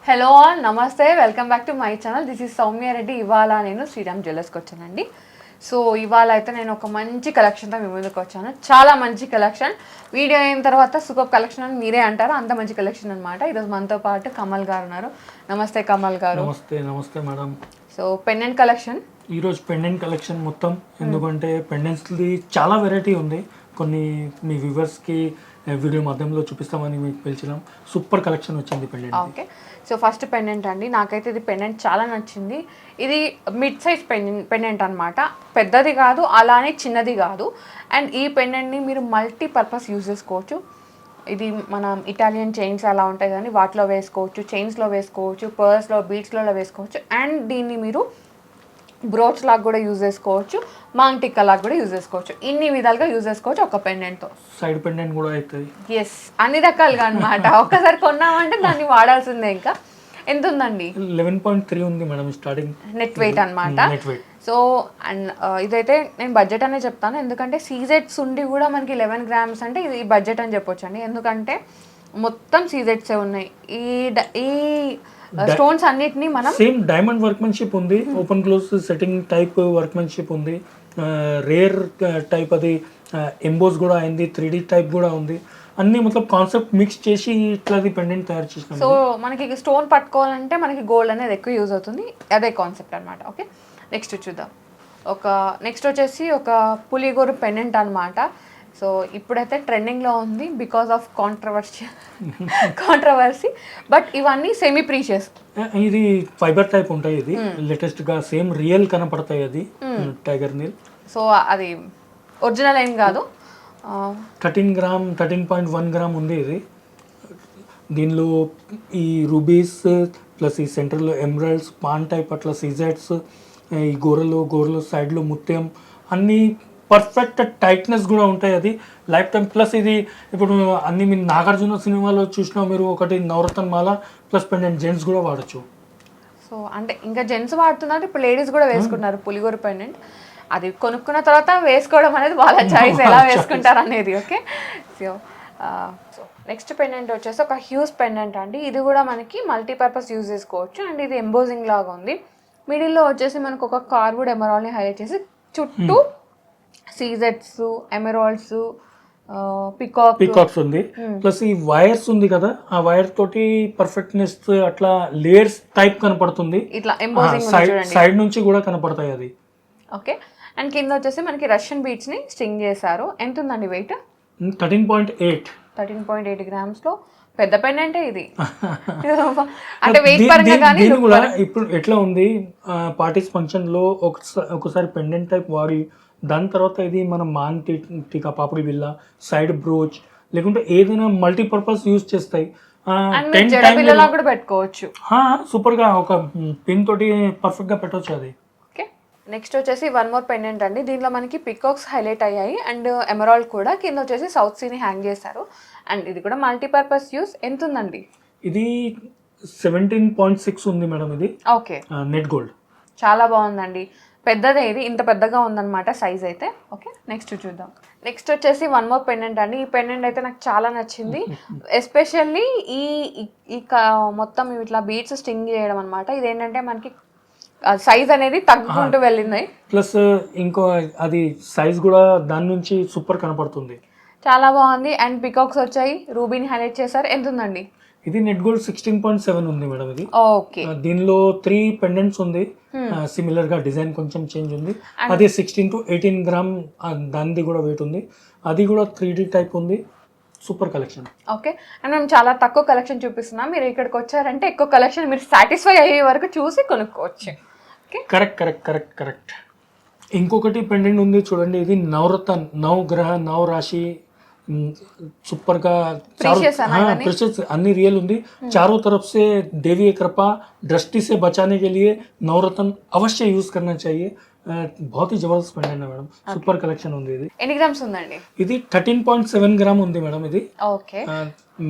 Hello all నమస్తే, welcome back to my channel. This is Soumya Reddy. ఇవాళ నేను శ్రీరామ్ జ్యువెలర్స్కి వచ్చానండి. సో ఇవాళ అయితే నేను ఒక మంచి కలెక్షన్తో మీ ముందుకు వచ్చాను. చాలా మంచి కలెక్షన్. వీడియో అయిన తర్వాత సూపర్ కలెక్షన్ అని మీరే అంటారు, అంత మంచి కలెక్షన్ అనమాట. ఈరోజు మనతో పాటు కమల్ గారు ఉన్నారు. నమస్తే కమల్ గారు. నమస్తే మేడం. సో పెండెంట్ కలెక్షన్ ఈరోజు పెండెంట్ కలెక్షన్ మొత్తం, ఎందుకంటే పెండెంట్స్ది చాలా వెరైటీ ఉంది. కొన్ని మీ వ్యూవర్స్కి వీడియో మాధ్యమంలో చూపిస్తామని మీకు పిలిచినాం. సూపర్ కలెక్షన్ వచ్చింది pendant. Okay, so first pendant అండి. నాకైతే ఇది పెండెంట్ చాలా నచ్చింది. ఇది మిడ్ సైజ్ పెండెంట్ అనమాట. పెద్దది కాదు, అలానే చిన్నది కాదు. అండ్ ఈ పెండెంట్ని మీరు మల్టీపర్పస్ యూజ్ చేసుకోవచ్చు. ఇది మనం ఇటాలియన్ చైన్స్ అలా ఉంటాయి కానీ వాటిలో వేసుకోవచ్చు, చైన్స్లో వేసుకోవచ్చు, పర్స్లో, బీట్స్లో వేసుకోవచ్చు. అండ్ దీన్ని మీరు బ్రోచ్ లాగా కూడా యూజ్ చేసుకోవచ్చు, మాంగ్ టిక్కా లాగా కూడా యూజ్ చేసుకోవచ్చు. ఇన్ని విధాలుగా యూజ్ చేసుకోవచ్చు ఒక పెండెంట్తో. సైడ్ పెండెంట్ కూడా అవుతుంది. ఎస్, అన్ని రకాలుగా అనమాట. ఒక్కసారి కొన్నామంటే దాన్ని వాడాల్సిందే. ఇంకా ఎంత ఉందండి? 11.3 ఉంది మేడం స్టార్టింగ్ నెట్ వెయిట్ అనమాట. సో అండ్ ఇదైతే నేను బడ్జెట్ అనే చెప్తాను, ఎందుకంటే సీజెట్స్ ఉండి కూడా మనకి 11 grams అంటే ఇది బడ్జెట్ అని చెప్పొచ్చు అండి. ఎందుకంటే మొత్తం సీజెట్సే ఉన్నాయి. ఈ స్టోన్స్ అన్నిటిని మనం సేమ్ డైమండ్ వర్క్మెన్షిప్ ఉంది, open close setting type workmanship ఉంది, రేర్ టైప్ అది ఎంబోస్ కూడా అయింది, 3D టైప్ కూడా ఉంది. అన్ని మొత్తం కాన్సెప్ట్ మిక్స్ చేసి ఇట్లాది పెండెంట్ తయారు చేసినాం. సో మనకి స్టోన్ పట్టుకోవాలంటే మనకి గోల్డ్ అనేది ఎక్కువ యూజ్ అవుతుంది. అదే కాన్సెప్ట్ అనమాట. ఓకే, నెక్స్ట్ చూద్దాం. నెక్స్ట్ వచ్చేసి ఒక పులిగోరు పెండెంట్ అనమాట. సో ఇప్పుడైతే ట్రెండింగ్లో ఉంది బికాస్ ఆఫ్ కాంట్రవర్సీ. బట్ ఇవన్నీ సెమీ ప్రీషియస్. ఇది ఫైబర్ టైప్ ఉంటాయి. ఇది లేటెస్ట్ గా సేమ్ రియల్ కనపడతాయి. అది టైగర్ నీల్. సో అది ఒరిజినల్ ఏం కాదు. 13.1 గ్రామ్ ఉంది ఇది. దీనిలో ఈ రూబీస్ ప్లస్ ఈ సెంటర్లో ఎమరాల్డ్స్, పాన్ టైప్ అట్లా సీజెట్స్, ఈ గోరలో సైడ్లో ముత్యం, అన్నీ పర్ఫెక్ట్ టైట్నెస్ కూడా ఉంటాయి. అది లైఫ్ టైం. ప్లస్ ఇది ఇప్పుడు అన్ని మీరు నాగార్జున సినిమాలో చూసినా మీరు ఒకటి నవరత్న మాల ప్లస్ పెండెంట్ జెంట్స్ కూడా వాడచ్చు. సో అంటే ఇంకా జెంట్స్ వాడుతున్నారు, ఇప్పుడు లేడీస్ కూడా వేసుకుంటున్నారు పులిగోరు పెండెంట్. అది కొనుక్కున్న తర్వాత వేసుకోవడం అనేది వాళ్ళ చాయిస్, ఎలా వేసుకుంటారు అనేది. ఓకే, సో నెక్స్ట్ పెండెంట్ వచ్చేసి ఒక హ్యూజ్ పెండెంట్ అండి. ఇది కూడా మనకి మల్టీపర్పస్ యూజ్ చేసుకోవచ్చు. అండ్ ఇది ఎంబోజింగ్ లాగా ఉంది. మిడిల్లో వచ్చేసి మనకు ఒక కార్వుడ్ ఎమరాల్డ్ని హైలైట్ చేసి చుట్టూ సీజెట్స్, ఎమరాల్డ్స్, పికాక్స్ ఉంది. ప్లస్ ఈ వైర్స్ ఉంది కదా, ఆ వైర్ తోటి పర్ఫెక్ట్నెస్ అట్లా లేయర్స్ టైప్ కనపడుతుంది. ఇట్లా సైడ్ నుంచి కూడా కనపడతాయి అది. ఓకే, అండ్ కింద వచ్చేసి మనకి రష్యన్ బీట్స్ ని స్ట్రింగ్ చేశారు. ఎంత ఉందండి వెయిట్? 13.8 grams లో పెద్ద పెండెంటే ఇది. అంటే వెయిట్ పరంగా కానీ కూడా ఇప్పుడు ఎట్లా ఉంది, పార్టీస్ ఫంక్షన్ లో ఒకసారి పెండెంట్ టైప్ వాడి దాని తర్వాత ఇది మనం మాంగ్ టీకా, పాపిడి బిల్ల, సైడ్ బ్రోచ్ లేకుంటే ఏదైనా మల్టీపర్పస్ యూజ్ చేస్తాయి. కూడా పెట్టుకోవచ్చు. సూపర్ గా ఒక పిన్ తోటి పర్ఫెక్ట్ గా పెట్టవచ్చు అది. ఓకే, నెక్స్ట్ వచ్చేసి వన్ మోర్ పెండెంట్ అండి. దీనిలో మనకి పికాక్స్ హైలైట్ అయ్యాయి అండ్ ఎమరాల్డ్ కూడా. కింద వచ్చేసి సౌత్ సీని హ్యాంగ్ చేశారు. అండ్ ఇది కూడా మల్టీపర్పస్ యూస్. ఎంత ఉందండి? ఇది 17.6 ఉంది మేడం. ఇది ఓకే, నెట్ గోల్డ్. చాలా బాగుందండి. పెద్దదే, ఇది ఇంత పెద్దగా ఉందన్నమాట సైజ్ అయితే. ఓకే, నెక్స్ట్ చూద్దాం. నెక్స్ట్ వచ్చేసి వన్ మోర్ పెండెంట్ అండి. ఈ పెండెంట్ అయితే నాకు చాలా నచ్చింది. ఎస్పెషల్లీ ఈ మొత్తం ఇట్లా బీట్స్ స్టింగ్ చేయడం అనమాట. ఇదేంటంటే మనకి సైజ్ అనేది తగ్గుకుంటూ వెళ్ళింది. ప్లస్ ఇంకో అది సైజ్ కూడా దాని నుంచి సూపర్ కనపడుతుంది. చాలా బాగుంది. అండ్ పికాక్స్ వచ్చాయి, రూబీని హైలైట్ చేశారు. ఎంత ఉందండి? ఇది నెట్ గోల్డ్ 16.7 ఉంది మేడం. ఇది ఓకే, దీనిలో 3 పెండెంట్స్ ఉంది. సిమిలర్ గా డిజైన్ కొంచెం చేంజ్ ఉంది. అది 16 to 18 గ్రామ్ దానిది కూడా వెయిట్ ఉంది. అది కూడా 3D టైప్ ఉంది. Super collection. ఓకే, అండ్ మేము చాలా తక్కువ కలెక్షన్ చూపిస్తున్నాం. మీరు ఇక్కడికి వచ్చారంటే ఎక్కువ కలెక్షన్ మీరు సాటిస్ఫై అయ్యే వరకు చూసి కొనుక్కోవచ్చు. కరెక్ట్. ఇంకొకటి పెండెంట్ ఉంది చూడండి. ఇది నవరత్న, నవగ్రహ, నవరాశి, సూపర్ గా प्रेशियस अन्नी रियल ఉంది. चारों तरफ से देवी कृपा दृष्टि से बचाने के लिए नवरत्न अवश्य यूज करना चाहिए. बहुत ही जबरदस्त पेंडेंट है मैडम. సూపర్ కలెక్షన్ ఉంది. ఇది ఎన్ని గ్రామ్స్ ఉందండి? ఇది 13.7 గ్రామ్ ఉంది మేడం. ఇది ఓకే,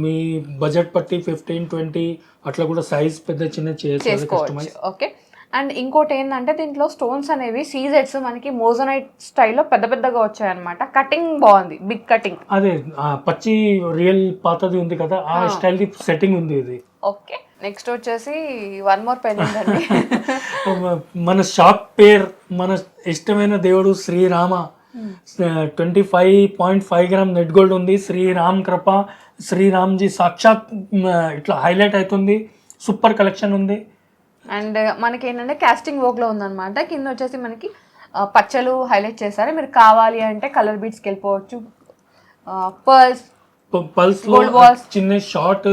మీ బడ్జెట్ పట్టి 15-20 అట్లా కూడా సైజ్ పెద్ద చిన్న చేసుకోవచ్చు. ఓకే, అండ్ ఇంకోటి ఏంటంటే దీంట్లో స్టోన్స్ అనేవి సీజెట్స్ మనకి మోజోనైట్ స్టైల్లో పెద్ద పెద్దగా వచ్చాయి అనమాట. కటింగ్ బాగుంది, బిగ్ కటింగ్. అదే పచ్చి రియల్ పాతది ఉంది కదా, ఆ స్టైల్ ది సెట్టింగ్ ఉంది ఇది. ఓకే, నెక్స్ట్ వచ్చేసి వన్ మోర్ పెండెంట్ అండి. మన షాప్ పేర్, మన ఇష్టమైన దేవుడు శ్రీరామ. 25.5 గ్రామ్ నెట్ గోల్డ్ ఉంది. శ్రీరామ్ కృప, శ్రీరామ్జీ సాక్షాత్ ఇట్లా హైలైట్ అవుతుంది. సూపర్ కలెక్షన్ ఉంది. అండ్ మనకి ఏంటంటే కాస్టింగ్ వర్క్లో ఉందన్నమాట. కింద వచ్చేసి మనకి పచ్చలు హైలైట్ చేశారు. మీరు కావాలి అంటే కలర్ బీట్స్కి వెళ్ళిపోవచ్చు. పల్స్ లో Gold balls. చిన్న షార్ట్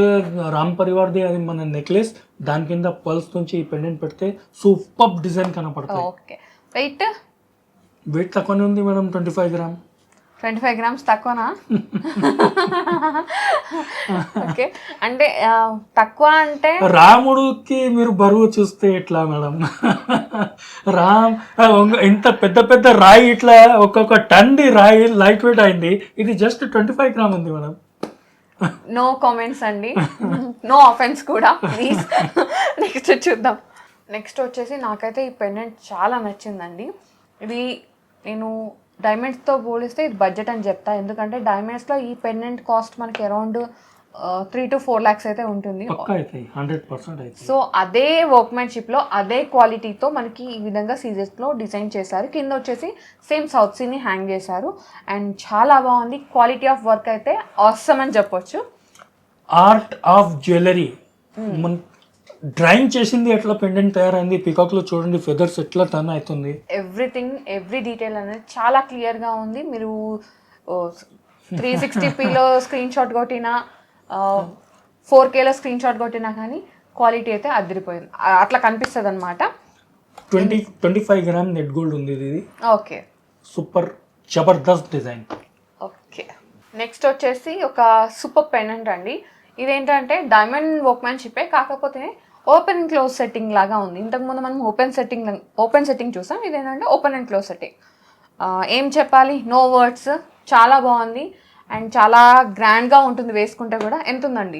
రామ్ పరివార్ది అది మన నెక్లెస్, దాని కింద పల్స్ నుంచి ఈ పెండెంట్ పెడితే సూపర్ డిజైన్ కనపడతాయి. ఓకే, వెయిట్ వెయిట్ తక్కువనే ఉంది మేడం, 25 గ్రామ్. 25 గ్రామ్స్ తక్కువనా? ఓకే, అంటే తక్కువ అంటే రాముడికి మీరు బరువు చూస్తే ఎట్లా మేడం? రామ్ ఇంత పెద్ద పెద్ద రాయి ఇట్లా ఒక్కొక్క టన్ రాయి లైట్ వెయిట్ అయింది. ఇది జస్ట్ 25 గ్రామ్ ఉంది మేడం. నో కామెంట్స్ అండి, నో ఆఫెన్స్ కూడా ప్లీజ్. నెక్స్ట్ చూద్దాం. నెక్స్ట్ వచ్చేసి నాకైతే ఈ పెండెంట్ చాలా నచ్చిందండి. ఇది నేను డైమండ్స్తో పోలిస్తే ఇది బడ్జెట్ అని చెప్తా. ఎందుకంటే డైమండ్స్లో ఈ పెండెంట్ కాస్ట్ మనకి అరౌండ్ 3 to 4 lakhs అయితే ఉంటుంది. పక్కా అవుతాయి, 100% అవుతాయి. సో అదే వర్క్మెన్షిప్లో అదే క్వాలిటీతో మనకి ఈ విధంగా సీజెస్లో డిజైన్ చేశారు. కింద వచ్చేసి సేమ్ సౌత్ సీని హ్యాంగ్ చేశారు. అండ్ చాలా బాగుంది. క్వాలిటీ ఆఫ్ వర్క్ అయితే ఆసమ్ అని చెప్పొచ్చు. ఆర్ట్ ఆఫ్ జ్యువెలరీ మన డ్రాయింగ్ చేసింది ఎట్లా పెండెంట్ తయారైంది. పికాక్ లో చూడండి ఫెదర్స్ ఎట్లా టర్న్ అవుతుంది. ఎవ్రీథింగ్ ఎవ్రీ డీటెయిల్ అనేది చాలా క్లియర్గా ఉంది. మీరు 360pలో స్క్రీన్ షాట్ కొట్టినా 4Kలో స్క్రీన్ షాట్ కొట్టినా కానీ క్వాలిటీ అయితే అదిరిపోయింది, అట్లా కనిపిస్తుంది అనమాట. 25 గ్రామ్ నెట్ గోల్డ్ ఉంది ఇది. Okay, super Jabardasth design. Okay, next వచ్చేసి ఒక సూపర్ పెండెంట్ అండి. ఇదేంటంటే డైమండ్ వర్క్మెన్షిప్పే, కాకపోతే ఓపెన్ అండ్ క్లోజ్ సెట్టింగ్ లాగా ఉంది. ఇంతకుముందు మనం ఓపెన్ సెట్టింగ్ చూసాం. ఇదేంటంటే ఓపెన్ అండ్ క్లోజ్ సెట్టింగ్. ఏం చెప్పాలి, నో వర్డ్స్. చాలా బాగుంది అండ్ చాలా గ్రాండ్గా ఉంటుంది వేసుకుంటే కూడా. ఎంత ఉందండి?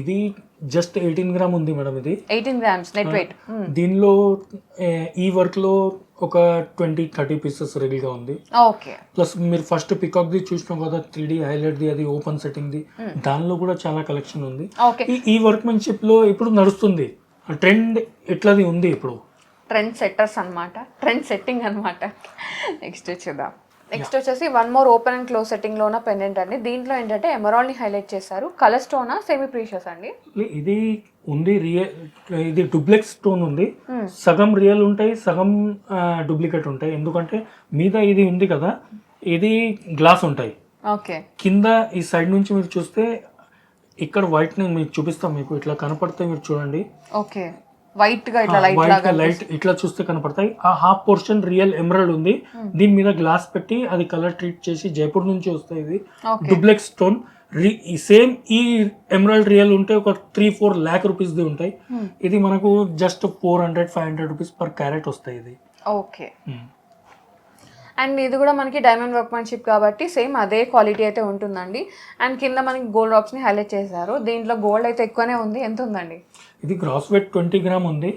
ఇది జస్ట్ 18 గ్రామ్ ఉంది మేడం. ఇది 18 grams నెట్ వెయిట్. దీనిలో ఈ వర్క్ లో ఒక 20-30 పీసెస్ రెడీగా ఉంది. ఓకే, ప్లస్ మీరు ఫస్ట్ పికాక్ ది చూసినాం కదా, 3D హైలైట్ ది, అది ఓపెన్ సెట్టింగ్ ది, దానిలో కూడా చాలా కలెక్షన్ ఉంది. ఓకే, ఈ వర్క్మెన్షిప్ లో ఇప్పుడు నడుస్తుంది ట్రెండ్ ఇట్లాది ఉంది ఇప్పుడు. ట్రెండ్ సెట్టర్స్ అనమాట, ట్రెండ్ సెట్టింగ్ అనమాట. నెక్స్ట్ చూద్దాం. నెక్స్ట్ వచ్చేసి one more open and close సెట్టింగ్లో ఉన్న పెండెంట్ అండి. దీంట్లో ఏంటంటే ఎమరాల్డ్ని హైలైట్ చేశారు. కలర్ స్టోనా సెమీ ప్రీషియస్ అండి? ఇది ఉంది రియల్, ఇది డూప్లెక్స్ స్టోన్ ఉంది. సగం రియల్ ఉంటాయి, సగం డూప్లికేట్ ఉంటాయి. ఎందుకంటే మీద ఇది ఉంది కదా, ఇది గ్లాస్ ఉంటాయి. ఓకే, కింద ఈ సైడ్ నుంచి మీరు చూస్తే ఇక్కడ వైట్ ని మీకు చూపిస్తాం, మీకు ఇట్లా కనపడతాయి, మీరు చూడండి. ఓకే, వైట్ గా ఇట్లా లైట్ ఇట్లా చూస్తే కనపడతాయి. ఆ హాఫ్ పోర్షన్ రియల్ ఎమరాల్డ్ ఉంది. దీని మీద గ్లాస్ పెట్టి అది కలర్ ట్రీట్ చేసి జైపూర్ నుంచి వస్తాయి. ఇది డూప్లెక్స్ స్టోన్. సేమ్ ఈ ఎమరాల్డ్ రియల్ ఉంటే ఒక 3-4 lakh rupees ది ఉంటాయి. ఇది మనకు జస్ట్ 400-500 rupees పర్ క్యారెట్ వస్తాయి ఇది. ఓకే, అండ్ ఇది కూడా మనకి డైమండ్ వర్క్మెన్షిప్ కాబట్టి సేమ్ అదే క్వాలిటీ అయితే ఉంటుందండి. అండ్ కింద మనకి గోల్డ్ డ్రాప్స్ని హైలైట్ చేశారు. దీంట్లో గోల్డ్ అయితే ఎక్కువనే ఉంది. ఎంత ఉందండి? ఇది గ్రాస్ వెయిట్ 20 గ్రామ్ ఉంది.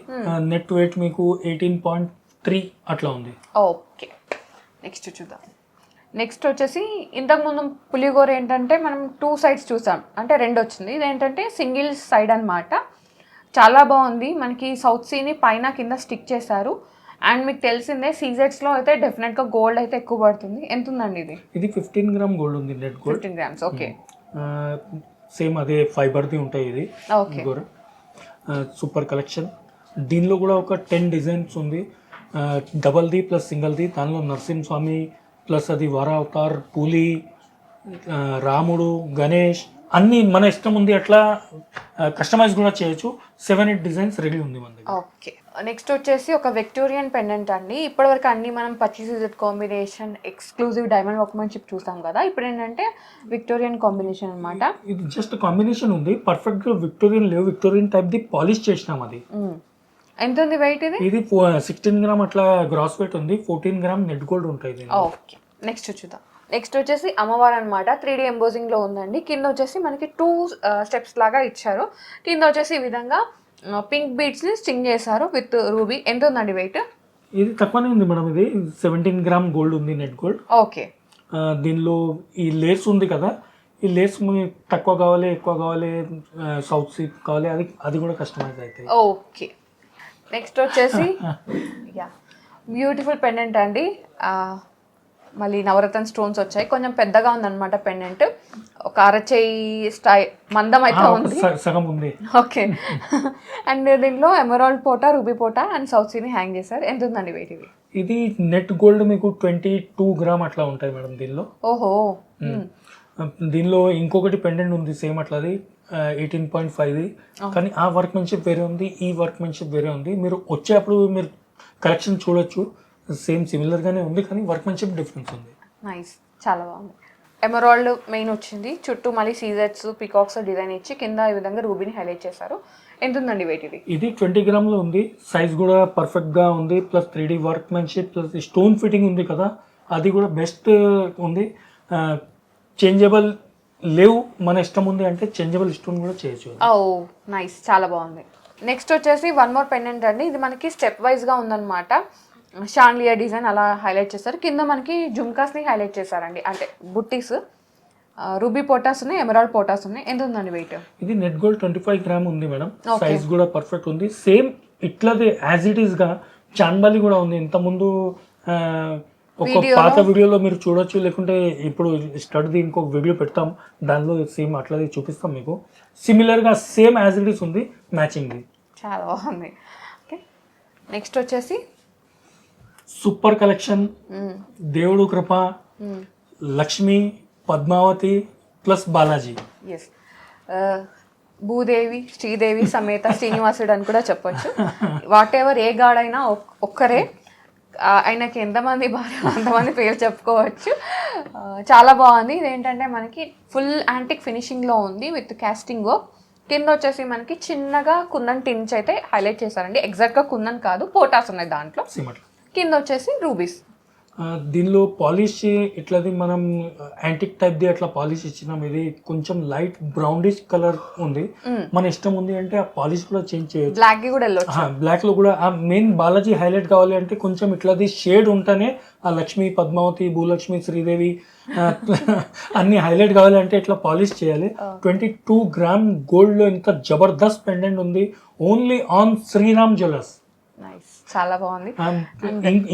నెట్ వెయిట్ మీకు 18.3 అట్లా ఉంది. ఓకే, నెక్స్ట్ చూద్దాం. నెక్స్ట్ వచ్చేసి ఇంతకుముందు పులిగోర ఏంటంటే మనం 2 sides చూసాం, అంటే 2 వచ్చింది. ఇదేంటంటే సింగిల్ సైడ్ అనమాట. చాలా బాగుంది. మనకి సౌత్ సీని పైన కింద స్టిక్ చేశారు. అండ్ మీకు తెలిసిందే సీజెట్స్లో అయితే డెఫినెట్గా గోల్డ్ అయితే ఎక్కువ పడుతుంది. ఎంత ఉందండి ఇది? ఇది 15 గ్రామ్ గోల్డ్ ఉంది, net gold 15 grams. Okay, same అదే ఫైబర్ది ఉంటాయి ఇది. Okay, super collection. దీనిలో కూడా ఒక 10 డిజైన్స్ ఉంది, డబల్ది ప్లస్ సింగిల్ది. దానిలో నరసింహస్వామి ప్లస్ అది వారా అవతార్, పూలి, రాముడు, గణేష్ అన్నీ మన ఇష్టం ఉంది. అట్లా కస్టమైజ్ కూడా చేయొచ్చు. 7-8 డిజైన్స్ రెడీ ఉంది మన దగ్గర. ఓకే, నెక్స్ట్ వచ్చేసి ఒక విక్టోరియన్ పెండెంట్ అండి. ఇప్పటివరకు అన్ని మనం purchase combination exclusive diamond workmanship చూసాం కదా. ఇప్పుడు ఏంటంటే విక్టోరియన్ కాంబినేషన్ అనమాట. ఇది జస్ట్ కాంబినేషన్ ఉంది, పర్ఫెక్ట్ గా విక్టోరియన్ లేవు. విక్టోరియన్ టైప్ ది పాలిష్ చేసినాం అది. ఎంత ఉంది వెయిట్ ఇది? ఇది 16 గ్రామ్ అట్లా గ్రాస్ వెయిట్ ఉంది. 14 గ్రామ్ నెట్ గోల్డ్ ఉంటుంది. ఓకే, నెక్స్ట్ చూద్దాం. నెక్స్ట్ వచ్చేసి అమ్మవారు అనమాట. 3D ఎంబోజింగ్లో ఉందండి. కింద వచ్చేసి మనకి 2 steps లాగా ఇచ్చారు. కింద వచ్చేసి ఈ విధంగా పింక్ బీడ్స్ని స్టింగ్ చేశారు విత్ రూబీ. ఎంత ఉందండి వెయిట్? ఇది తక్కువనే ఉంది మేడం. ఇది 17 గ్రామ్ గోల్డ్ ఉంది, నెట్ గోల్డ్. ఓకే, దీనిలో ఈ లేస్ ఉంది కదా, ఈ లేస్ తక్కువ కావాలి ఎక్కువ కావాలి సౌత్ సీ కావాలి అది అది కూడా కస్టమైజ్ అవుతాయి. ఓకే, నెక్స్ట్ వచ్చేసి యా బ్యూటిఫుల్ పెండెంట్ అండి. మళ్ళీ నవరత్న స్టోన్స్ వచ్చాయి. కొంచెం పెద్దగా ఉందన్నమాట పెండెంట్, ఒక అరచేయి మందం అయితే ఉంది, సగం ఉంది. ఓకే. అండ్ దీనిలో ఎమరాల్డ్ పోటా, రూబీ పోటా అండ్ సౌత్ సీని హ్యాంగ్ చేశారు. ఎంత ఉందండి వెయిట్ ఇది? ఇది నెట్ గోల్డ్ మీకు 22 గ్రామ్ అట్లా ఉంటాయి మేడం దీనిలో. ఓహో. దీనిలో ఇంకొకటి పెండెంట్ ఉంది సేమ్ అట్లాది 18.5ది, కానీ ఆ వర్క్మెన్షిప్ వేరే ఉంది, ఈ వర్క్మెన్షిప్ వేరే ఉంది. మీరు వచ్చేటప్పుడు మీరు కలెక్షన్ చూడొచ్చు, సేమ్ సిమిలర్గానే ఉంది కానీ వర్క్మెన్షిప్ డిఫరెన్స్ ఉంది. నైస్, చాలా బాగుంది. ఎమరాల్డ్ మెయిన్ వచ్చింది, చుట్టూ మళ్ళీ సీజర్స్ పికాక్స్ డిజైన్ ఇచ్చి కింద ఈ విధంగా రూబీని హైలైట్ చేశారు. ఎంత ఉందండి వెయిట్ ఇది? ఇది 20 గ్రామ్లో ఉంది, సైజ్ కూడా పర్ఫెక్ట్గా ఉంది, plus 3D workmanship plus stone fitting ఉంది కదా, అది కూడా బెస్ట్ ఉంది. చేంజబుల్ లేవు, మన ఇష్టం ఉంది అంటే చేంజబుల్ స్టోన్ కూడా చేయొచ్చు. ఓ నైస్, చాలా బాగుంది. నెక్స్ట్ వచ్చేసి వన్ మోర్ పెండెంట్ అండి. ఇది మనకి స్టెప్ వైజ్గా ఉందన్నమాట. షాన్లియా డిజైన్ అలా హైలైట్ చేస్తారు, కింద మనకి జుమ్కాస్ని హైలైట్ చేశారండి, అంటే బుట్టీస్. రూబీ పోటాస్ ఉన్నాయి, ఎమరాల్డ్ పోటాస్ ఉన్నాయి. ఎంత ఉందండి వెయిట్? ఇది నెట్ గోల్డ్ 25 గ్రామ్ ఉంది మేడం, సైజ్ కూడా పర్ఫెక్ట్ ఉంది. సేమ్ ఇట్లాదే యాజ్ ఇట్ ఈస్ గా చాన్బాలి కూడా ఉంది. ఇంతకుముందు ఒక పాత వీడియోలో మీరు చూడొచ్చు, లేకుంటే ఇప్పుడు స్టడ్ది ఇంకొక వీడియో పెడతాం, దానిలో సేమ్ అట్లాదే చూపిస్తాం మీకు. సిమిలర్గా సేమ్ యాజ్ ఇట్ ఈస్ ఉంది, మ్యాచింగ్. చాలా బాగుంది. ఓకే, నెక్స్ట్ వచ్చేసి సూపర్ కలెక్షన్. దేవుడు కృప, లక్ష్మి, పద్మావతి ప్లస్ బాలాజీ. ఎస్, భూదేవి, శ్రీదేవి సమేత శ్రీనివాసుడు అని కూడా చెప్పొచ్చు. వాట్ ఎవర్ ఏ గాడైనా ఒక్కరే, ఆయనకి ఎంతమంది భార్య అంతమంది పేరు చెప్పుకోవచ్చు. చాలా బాగుంది. ఇదేంటంటే మనకి ఫుల్ యాంటిక్ ఫినిషింగ్లో ఉంది విత్ కాస్టింగ్ వర్క్. కింద వచ్చేసి మనకి చిన్నగా కుందన్ టిన్స్ అయితే హైలైట్ చేశారండి. ఎగ్జాక్ట్గా కుందన్ కాదు, పోటాస్ ఉన్నాయి దాంట్లో. కింద వచ్చేసి రూబీస్. దీనిలో పాలిష్ ఇట్లాది మనం యాంటిక్ టైప్ది అట్లా పాలిష్ ఇచ్చినాం. ఇది కొంచెం లైట్ బ్రౌనిష్ కలర్ ఉంది, మన ఇష్టం ఉంది అంటే ఆ పాలిష్ కూడా చేంజ్ చేయొచ్చు. బ్లాక్ కూడా వెళ్ళొచ్చు, బ్లాక్ లో కూడా. ఆ మెయిన్ బాలాజీ హైలైట్ కావాలి అంటే కొంచెం ఇట్లాది షేడ్ ఉంటేనే ఆ లక్ష్మి, పద్మావతి, భూలక్ష్మి, శ్రీదేవి అన్ని హైలైట్ కావాలి అంటే ఇట్లా పాలిష్ చేయాలి. 22 గ్రామ్ గోల్డ్ లో ఇంత జబర్దస్త్ పెండెంట్ ఉంది, only on Sriram jewellers. Nice, చాలా బాగుంది.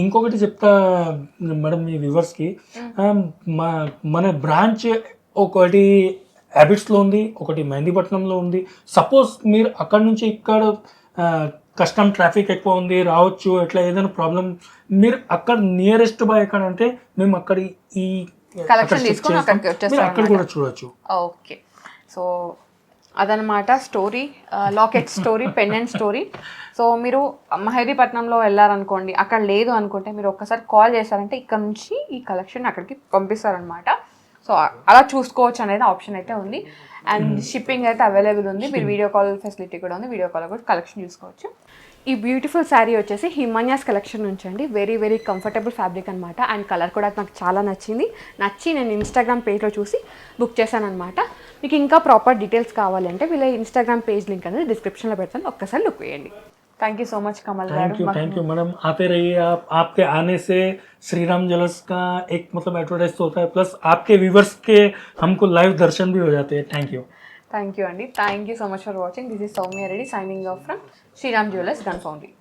ఇంకొకటి చెప్తా మేడం మీ వ్యూవర్స్ కి, మన బ్రాంచ్ ఒకటి హ్యాబిట్స్ లో ఉంది, ఒకటి మెహందీపట్నంలో ఉంది. సపోజ్ మీరు అక్కడ నుంచి ఇక్కడ కస్టమ్ ట్రాఫిక్ ఎక్కువ ఉంది, రావచ్చు, ఎట్లా ఏదైనా ప్రాబ్లం, మీరు అక్కడ నియరెస్ట్ బై ఎక్కడ అంటే మేము అక్కడ ఈ కలెక్షన్ తీసుకొని అక్కడికి వచ్చేస్తాం, అక్కడ కూడా చూడొచ్చు. ఓకే, సో అదనమాట story, locket story, pendant story. So మీరు మెహదీపట్నంలో వెళ్ళారనుకోండి, అక్కడ లేదు అనుకుంటే మీరు ఒక్కసారి కాల్ చేశారంటే ఇక్కడ నుంచి ఈ కలెక్షన్ అక్కడికి పంపిస్తారనమాట. సో అలా చూసుకోవచ్చు అనేది ఆప్షన్ అయితే ఉంది. అండ్ షిప్పింగ్ అయితే అవైలబుల్ ఉంది, మీరు వీడియో కాల్ ఫెసిలిటీ కూడా ఉంది, వీడియో కాల్ కూడా కలెక్షన్ చూసుకోవచ్చు. ఈ బ్యూటిఫుల్ శారీ వచ్చేసి హిమాన్యాస్ కలెక్షన్ నుంచి అండి. వెరీ వెరీ కంఫర్టబుల్ ఫ్యాబ్రిక్ అనమాట. అండ్ కలర్ కూడా నాకు చాలా నచ్చి నేను ఇన్స్టాగ్రామ్ పేజ్లో చూసి బుక్ చేశాను అనమాట. మీకు ఇంకా ప్రాపర్ డీటెయిల్స్ కావాలి అంటే వీళ్ళ ఇన్స్టాగ్రామ్ పేజ్ లింక్ అనేది డిస్క్రిప్షన్లో పెడతాను, ఒక్కసారి లుక్ వేయండి. Thank you so much Kamal garu. Thank you madam, आते रहिए आप. आपके आने से श्री राम ज्वेलर्स का एक मतलब एडवर्टाइज तो होता है, प्लस आपके व्यूवर्स के हमको लाइव दर्शन भी हो जाते हैं. थैंक यू अंडी, thank you so much for watching. This is Soumya Reddy signing off from Sri Ram Jewellers Gun Foundry.